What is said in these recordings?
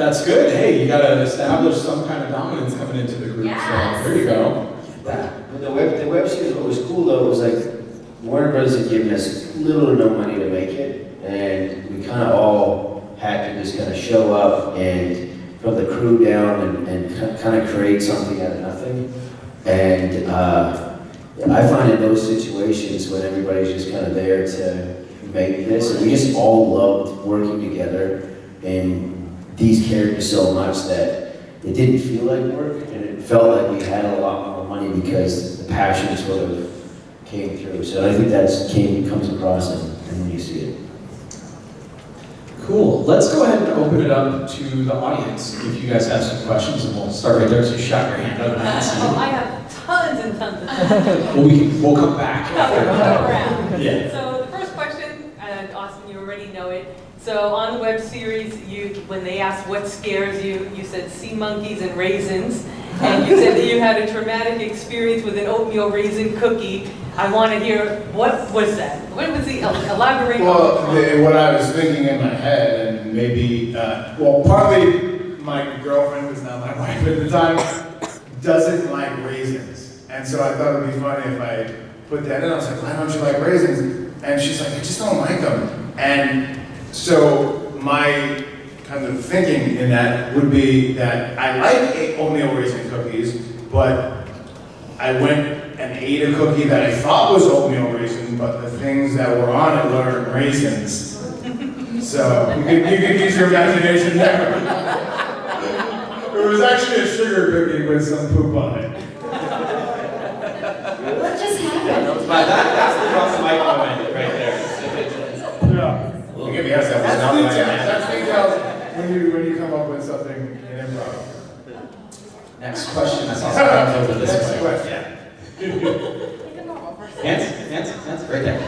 That's good. Hey, you got to establish some kind of dominance coming into the group. Yes. So there you go. But the web series, what was cool though, was like Warner Brothers had given us little or no money to make it, and we kind of all had to just kind of show up and put the crew down and kind of create something out of nothing. And I find in those situations when everybody's just kind of there to make this, and we just all loved working together and these characters so much that it didn't feel like work, and it felt like we had a lot more money because the passion sort of came through. So I think that comes across and when you see it. Cool. Let's go ahead and open it up to the audience if you guys have some questions, and we'll start right there. So you shot your hand up. Oh, I have tons and tons of questions. Well, we'll come back. Around. Yeah. So the first question, and Austin, you already know it. So on the web series, when they asked what scares you, you said sea monkeys and raisins. And you said that you had a traumatic experience with an oatmeal raisin cookie. I want to hear, what was that? What was the, elaborate Well, on what I was thinking in my head, and maybe, well, partly my girlfriend, who's not my wife at the time, doesn't like raisins. And so I thought it would be funny if I put that in. I was like, why don't you like raisins? And she's like, I just don't like them. And so my kind of thinking in that would be that I like oatmeal raisin cookies, but I went and ate a cookie that I thought was oatmeal raisin, but the things that were on it were raisins. So you can use your imagination there. It was actually a sugar cookie with some poop on it. what just happened? That's the rough mic moment right there. Yeah. Well, give me that. That's details when you come up with something in improv. Next question. That's also over this Next way. question. Hands, right there.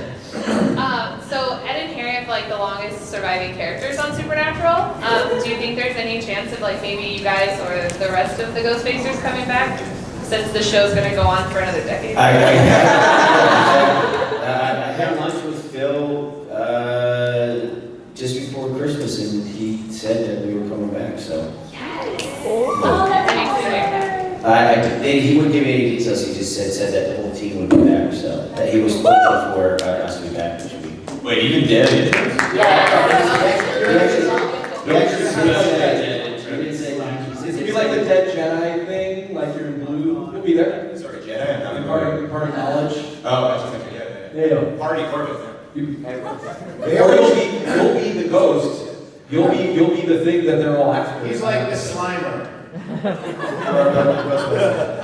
So Ed and Harry have like the longest surviving characters on Supernatural. Do you think there's any chance of like maybe you guys or the rest of the Ghostfacers coming back, since the show's going to go on for another decade? I had lunch with Phil just before Christmas, and he said that we were coming back. So Yes. Oh, that's awesome. he wouldn't give me any details. He just said that the whole team would be back. So that he was looking for us to be back, which would be. Wait, even dead? It'd be like the dead Jedi thing, like you're in blue. You'll be there. Sorry, Jedi. I'm Part of knowledge. Oh, I just think, Yeah. Party Corbett. Or you'll be the ghost. You'll be the thing that they're all after. He's like the Slimer.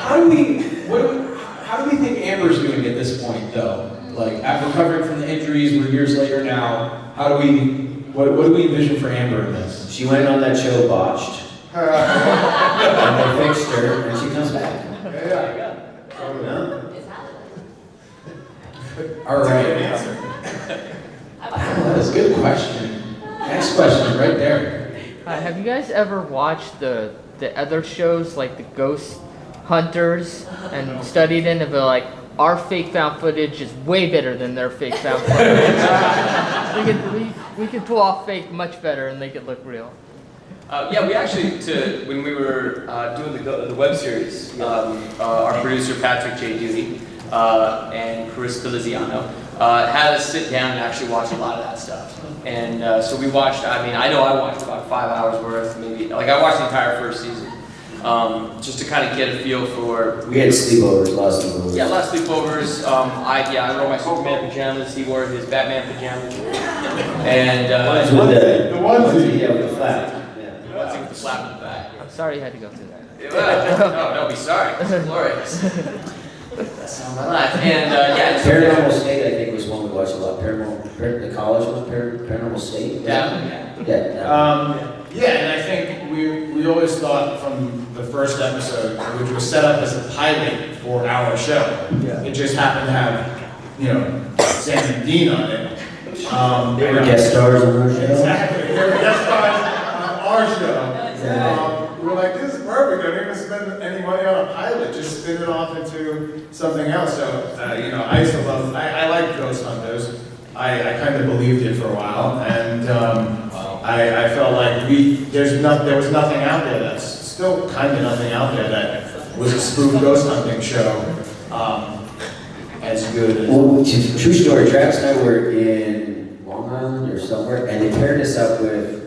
How do we think Amber's doing at this point, though? Like, after recovering from the injuries, we're years later now. What do we envision for Amber in this? She went on that show, Botched, and they fixed her, and she comes back. Yeah. All right. That's a good question. Next question, right there. Have you guys ever watched the other shows like the Ghost Hunters and studied in it? Like, our fake found footage is way better than their fake found footage. we can pull off fake much better and make it look real. Yeah, we actually, when we were doing the web series, our producer Patrick J. Duty and Chris Feliziano had us sit down and actually watch a lot of that stuff. And so we watched, I know I watched about 5 hours worth, maybe, like I watched the entire first season, just to kind of get a feel for... We had sleepovers, a lot of sleepovers. Yeah, a lot of sleepovers. I wore my Superman pajamas, he wore his Batman pajamas. And... The onesie. Yeah, with the flap. The onesie with the flap in the back. I'm sorry you had to go through that. No, don't be sorry. It's glorious. That's all my life. And yeah, Paranormal State, I think, was one we watched a lot. The college one, Paranormal State. Yeah. Yeah, and I think we always thought from the first episode, which was set up as a pilot for our show. Yeah. It just happened to have, Sam and Dean on it. They were guest stars on our show. Exactly. They were guest stars on our show. We were like, this is perfect. I don't even spend any money on a pilot. Just spin it off into something else. So, I used to love, I like Ghost Hunters. I kind of believed it for a while. And I felt like there was nothing out there that's still kind of nothing out there that was a spoof ghost hunting show as good as. Well, true story, Travis and I were in Long Island or somewhere, and they paired us up with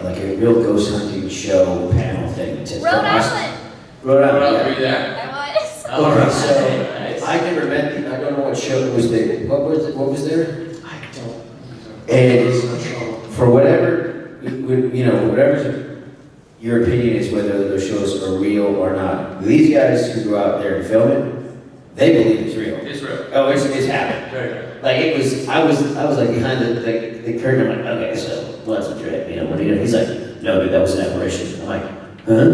like a real ghost hunting show panel thing. Rhode Island. Rhode Island, Were yeah. you there? I was. Okay, so I never met, I don't know what show it was there. What was there? I don't. And for whatever, whatever your opinion is, whether those shows are real or not, these guys who go out there and film it, they believe it's real. It's real. Oh, it's happened. Right. Like it was, I was like behind the curtain. I'm like, okay, so what's the trick? What do you know? He's like, no, dude, that was an apparition. I'm like, huh?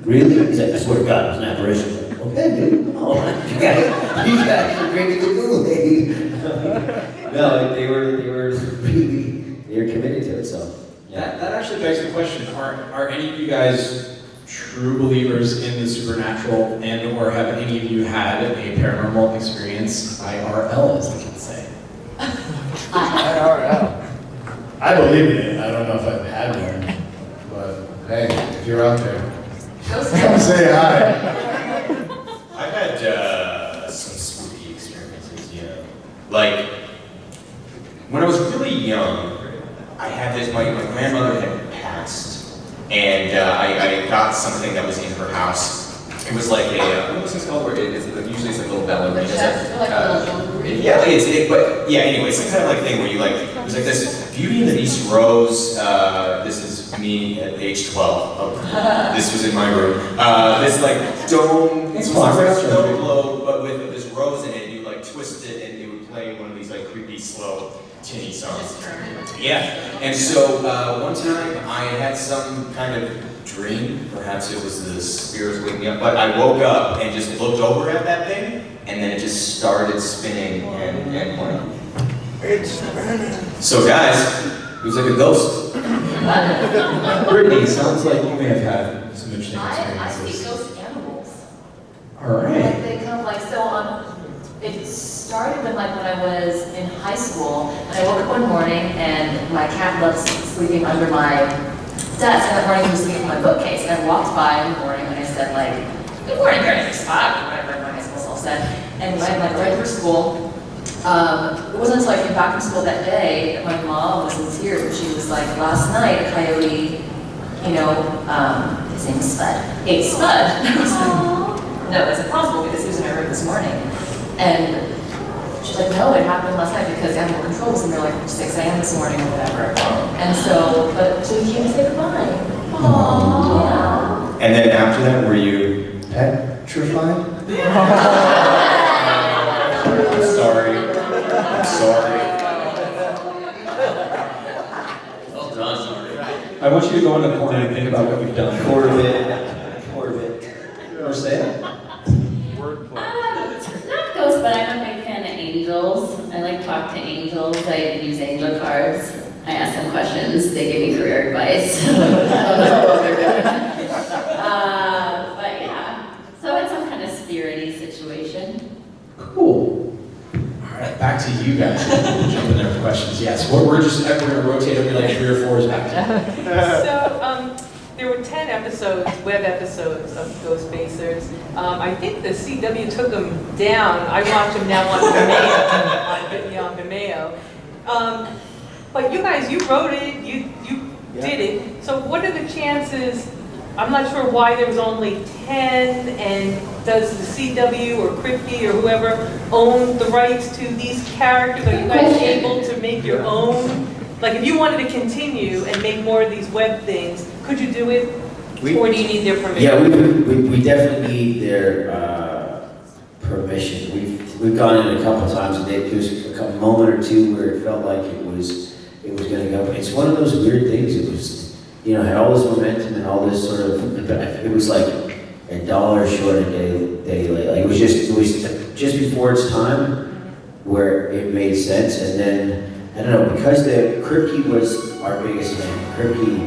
Really? He's like, I swear to God, it was an apparition. I'm like, okay, dude. Oh, you guys are drinking the Kool-Aid. No, they were committed to it. So That actually begs the question: Are any of you guys true believers in the supernatural, and or have any of you had a paranormal experience, IRL, as they can say? IRL. I believe in it. I don't know if I've had one, but hey, if you're out there, come say hi. I've had some spooky experiences, Like, when I was really young, I had this, my grandmother had passed, and I got something that was in her house. It was like a, what was this called, where usually it's like a little ballerina. Anyway, some kind of like thing where you like, it was like this, Beauty and the Beast rose, this is me at age 12, this was in my room. This like dome, it's like a snow globe, but with this rose in it, you like twist it and it would play one of these like creepy, slow, tinny songs. Yeah, and so one time I had some kind of dream, perhaps it was the spirits waking me up, but I woke up and just looked over at that thing, and then it just started spinning and pointing. It's spinning. So guys, it was like a ghost. Brittany, sounds like you may have had some interesting I see experiences. ghost animals. All Like right. they come like it started when I was in high school, and I woke up one morning and my cat was sleeping under my desk, and that morning he was sleeping in my bookcase. And I walked by in the morning and I said like, "Good morning, you're in a spot," or whatever my high school self said. And when I went right for school, it wasn't until I came back from school that day that my mom was in tears, and she was like, "Last night a coyote, his name was Spud, ate Spud." I was like, "No, that's impossible because he was in my room this morning." And she's like, "No, it happened last night because animal control was in there like 6 a.m. this morning or whatever." And so he came to say goodbye. Aww. Yeah. And then after that, were you petrified? I'm sorry. Well done, sorry. I want you to go in the corner and think about what you've done. Corbett. Mircea? Not ghosts, but I'm a big fan of angels. I like to talk to angels. I use angel cards. I ask them questions. They give me career advice. I don't know what they're doing. But yeah, so it's some kind of spirity situation. Cool. All right, back to you guys. Jump in there for questions. Yes, we're going to rotate every like 3 or 4 is back to you. So, there were 10 episodes, web episodes of Ghostfacers. I think the CW took them down. I watch them now on Vimeo. But you guys, you wrote it, you did it. So what are the chances? I'm not sure why there was only 10, and does the CW or Crypty or whoever own the rights to these characters? Are you guys able to make your own? Like if you wanted to continue and make more of these web things, could you do it? Or do you need their permission? Yeah, we definitely need their permission. We've gone in a couple times, and there was a moment or two where it felt like it was going to go. It's one of those weird things. It was, had all this momentum and all this sort of. It was like $1 short a day late. Like it was just before its time, where it made sense, and then I don't know, because the Crypty was our biggest fan. Crypty